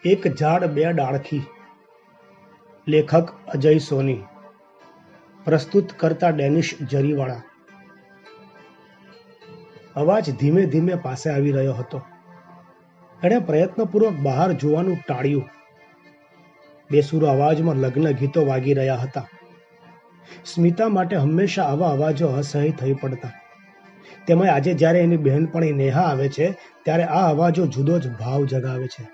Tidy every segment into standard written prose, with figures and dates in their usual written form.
એક ઝાડ બે ડાળખી. લેખક અજય સોની. પ્રસ્તુત કરતા ડેનિશ જરીવાળા. અવાજ ધીમે ધીમે પાસે આવી રહ્યો હતો. એણે પ્રયત્નપૂર્વક બહાર જોવાનું ટાળ્યું. બેસુરો અવાજમાં લગ્ન ગીતો વાગી રહ્યા હતા. સ્મિતા માટે હંમેશા આવા અવાજો અસહ્ય થઈ પડતા. તેમાં આજે જ્યારે એની બહેનપણી નેહા આવે છે ત્યારે આ અવાજો જુદો જ ભાવ જગાવે છે.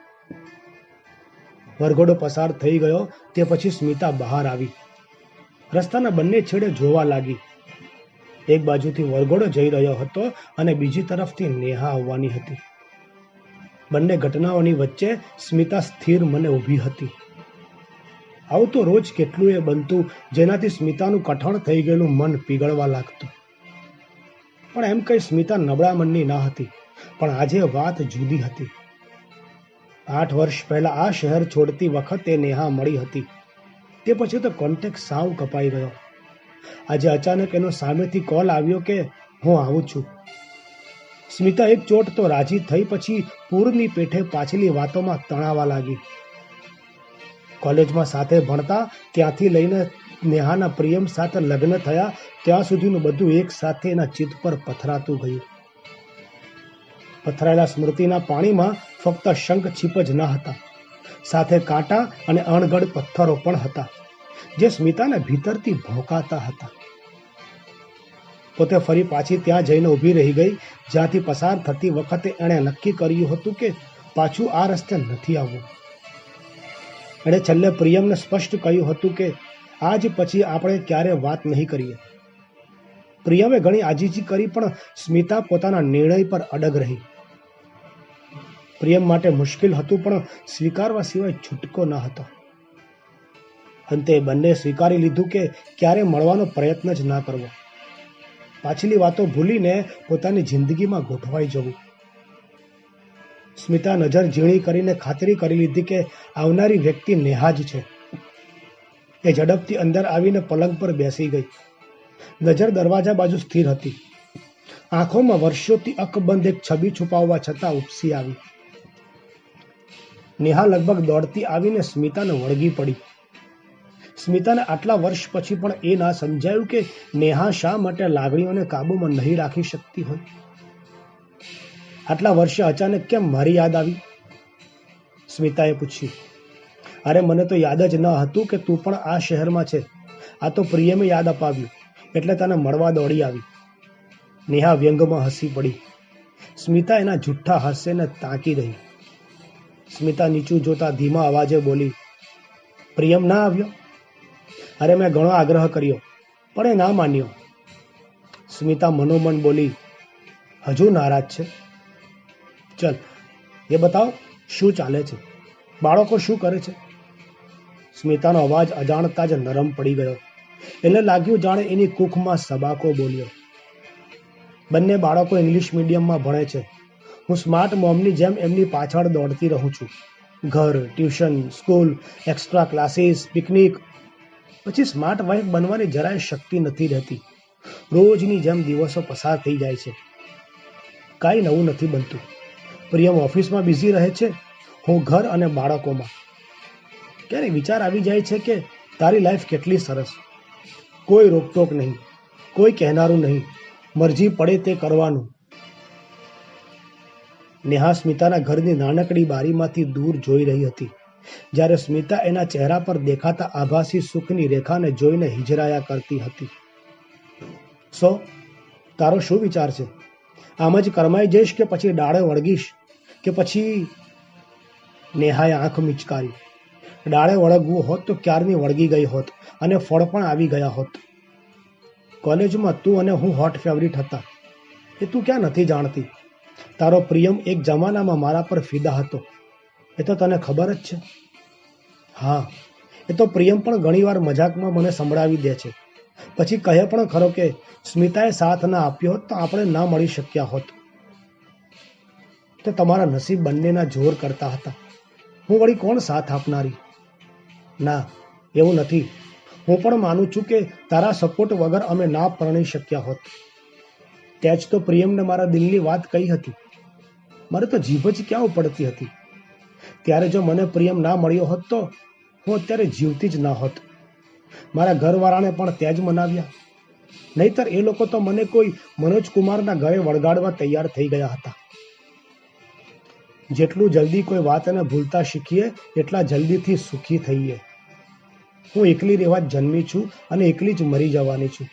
વરઘોડો પસાર થઈ ગયો તે પછી સ્મિતા બહાર આવી. રસ્તાના બંને છેડે જોવા લાગી. એક બાજુથી વરઘોડો જઈ રહ્યો હતો અને બીજી તરફથી નેહા આવવાની હતી. બંને ઘટનાઓની વચ્ચે સ્મિતા સ્થિર મને ઊભી હતી. આવું તો રોજ કેટલું એ બનતું જેનાથી સ્મિતાનું કઠણ થઈ ગયેલું મન પીગળવા લાગતું. પણ એમ કઈ સ્મિતા નબળા મનની ન હતી, પણ આજે વાત જુદી હતી. 8 વર્ષ પહેલા આ શહેર છોડતી વખતે નેહા મળી હતી. તે પછી તો કોન્ટેક્ટ સાવ કપાઈ ગયો. આજે અચાનક એનો સામેથી કોલ આવ્યો કે હું આવું છું. સ્મિતા એક ચોટ તો રાજી થઈ, પછી પૂરની પેઠે પાછલી વાતોમાં તણાવા લાગી. કોલેજમાં સાથે ભણતા ત્યાંથી લઈને નેહાના પ્રિયમ સાથે લગ્ન થયા ત્યાં સુધીનું બધું એક સાથે એના ચિત્ત પર પથરાતું ગયું. પથરાયેલા સ્મૃતિના પાણીમાં ફક્ત શંખ છીપ જ ન હતા, સાથે કાંટા અને અણઘડ પથ્થરો પણ હતા જે સ્મિતાને ભીતરથી ભોંકાતા હતા. પોતે ફરી પાછી ત્યાં જઈને ઊભી રહી ગઈ જ્યાંથી પસાર થતી વખતે એણે નક્કી કર્યું હતું કે પાછું આ રસ્તે નથી આવવું. એણે છેલ્લે પ્રિયમને સ્પષ્ટ કહ્યું હતું કે આજ પછી આપણે ક્યારે વાત નહીં કરીએ. પ્રિયમે ઘણી આજીજી કરી પણ સ્મિતા પોતાના નિર્ણય પર અડગ રહી. પ્રિયમ માટે મુશ્કેલ હતું પણ સ્વીકારવા સિવાય છૂટકો ન હતો. અંતે બંને સ્વીકારી લીધું કે ક્યારે મળવાનો પ્રયત્ન જ ના કરવો. પાછલી વાતો ભૂલીને પોતાની જિંદગીમાં ગોઠવાઈ જવું. સ્મિતા નજર ઝીણી કરીને ખાતરી કરી લીધી કે આવનારી વ્યક્તિ નેહા જ છે. એ ઝડપથી અંદર આવીને પલંગ પર બેસી ગઈ. નજર દરવાજા બાજુ સ્થિર હતી. આંખોમાં વર્ષોથી અકબંધ એક છબી છુપાવવા છતાં ઉપસી આવી. નેહા લગભગ દોડતી આવીને સ્મિતાને વળગી પડી. સ્મિતાને આટલા વર્ષ પછી પણ એ ના સમજાયું કે નેહા શા માટે લાગણીઓને કાબૂમાં નહીં રાખી શકતી હોય. આટલા વર્ષે અચાનક કેમ મારી યાદ આવી? સ્મિતાએ પૂછ્યું. અરે મને તો યાદ જ ન હતું કે તું પણ આ શહેરમાં છે. આ તો પ્રિયમે યાદ અપાવ્યું એટલે તને મળવા દોડી આવી. નેહા વ્યંગમાં હસી પડી. સ્મિતા એના જુઠ્ઠા હાસ્યને તાકી રહી. સ્મિતા નીચું જોતા ધીમા અવાજે બોલી, પ્રિયમ ના આવ્યો? અરે મેં ઘણો આગ્રહ કર્યો પણ એ ના માન્યો. સ્મિતા મનોમન બોલી, હજુ નારાજ છે? ચલ એ બતાવ શું ચાલે છે, બાળકો શું કરે છે? સ્મિતાનો અવાજ અજાણતા જ નરમ પડી ગયો. એને લાગ્યું જાણે એની કુખમાં સબાકો બોલ્યો. બંને બાળકો ઇંગ્લિશ મીડિયમમાં ભણે છે. હું સ્માર્ટ મોમની જેમ એમની પાછળ દોડતી રહું છું. ઘર, tuition, school, extra classes, picnic. પછી સ્માર્ટ વાઇફ બનવાની જરાય શક્તિ નથી રહેતી. રોજની જેમ દિવસો પસાર થઈ જાય છે. કાંઈ નવું નથી બનતું. પ્રિયમ ઓફિસમાં બિઝી રહે છે, હું ઘર અને બાળકોમાં. ક્યારે વિચાર આવી જાય છે કે તારી લાઈફ કેટલી સરસ. કોઈ રોકટોક નહીં, કોઈ કહેનારું નહીં, મરજી પડે તે કરવાનું. નેહા સ્મિતાના ઘરની નાનકડી બારીમાંથી દૂર જોઈ રહી હતી. જ્યારે સ્મિતા એના ચહેરા પર દેખાતા આભાસી સુખની રેખાને જોઈને હિજરાયા કરતી હતી. સો તારો શું વિચાર છે? આમ જ કરમાઈ જઈશ કે પછી ડાળે વળગીશ કે પછી? નેહાએ આંખ મિચકારી. ડાળે વળગવું હોત તો ક્યારની વળગી ગઈ હોત અને ફળ પણ આવી ગયા હોત. કોલેજમાં તું અને હું હોટ ફેવરિટ હતા. એ તું ક્યાં નથી જાણતી? તારો પ્રિયમ એક જમાનામાં મારા પર ફિદા હતો. એ તો તને ખબર જ છે. હા, એ તો પ્રિયમ પણ ઘણીવાર મજાકમાં મને સંભળાવી દે છે. પછી કહે પણ ખરો કે સ્મિતાએ સાથ ના આપ્યો હોત તો આપણે ના મળી શક્યા હોત. તો તમારા નસીબ બંનેના જોર કરતા હતા. હું વળી કોણ સાથ આપનારી? ના, એવું નથી. હું પણ માનું છું કે તારા સપોર્ટ વગર અમે ના પરણી શક્યા હોત. ત્યાં જ તો પ્રિયમને મારા દિલની વાત કહી હતી. મારે તો જીભ જ ક્યાં ઉપડતી હતી. ત્યારે જો મને પ્રિયમ ના મળ્યો હોત તો હું અત્યારે જીવતી જ ના હોત. મારા ઘરવાળાને પણ ત્યાં જ મનાવ્યા. નહીતર એ લોકો તો મને કોઈ મનોજ કુમારના ઘરે વળગાડવા તૈયાર થઈ ગયા હતા. જેટલું જલ્દી કોઈ વાતને ભૂલતા શીખીએ એટલા જલ્દીથી સુખી થઈએ. હું એકલી રહેવા જ જન્મી છું અને એકલી જ મરી જવાની છું.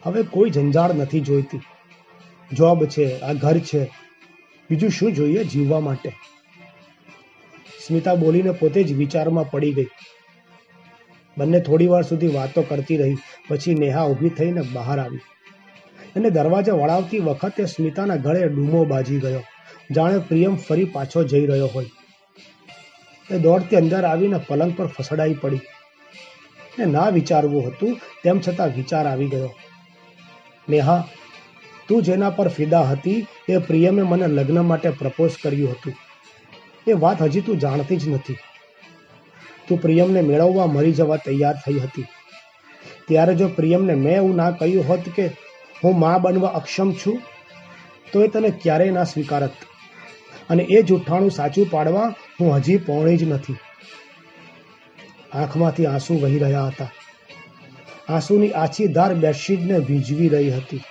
હવે કોઈ જંજાળ નથી જોઈતી. જોબ છે, આ ઘર છે, બીજું શું જોઈએ જીવવા માટે? સ્મિતા બોલીને પોતે જ વિચારમાં પડી ગઈ. બંને થોડી વાર સુધી વાતો કરતી રહી. પછી નેહા ઊભી થઈને બહાર આવી અને દરવાજે વળાવતી વખતે સ્મિતાના ગળે ડૂમો બાજી ગયો, જાણે પ્રિયમ ફરી પાછો જઈ રહ્યો હોય. એ દોડતી અંદર આવીને પલંગ પર ફસડાઈ પડી. ને ના વિચારવું હતું તેમ છતાં વિચાર આવી ગયો. નેહા, તું જેના પર ફિદા હતી એ પ્રિયમે મને લગ્ન માટે પ્રપોઝ કર્યું હતું. એ વાત હજી તું જાણતી જ નથી. તું પ્રિયમને મેળવવા મરી જવા તૈયાર થઈ હતી. ત્યારે જો પ્રિયમને મેં એવું ના કહ્યું હોત કે હું મા બનવા અક્ષમ છું તો એ તને ક્યારેય ના સ્વીકારત. અને એ જૂઠાણું સાચું પાડવા હું હજી પહોંચી જ નથી. આંખમાંથી આંસુ વહી રહ્યા હતા. આંસુની આછી ધાર બેડશીટને ભીંજવી રહી હતી.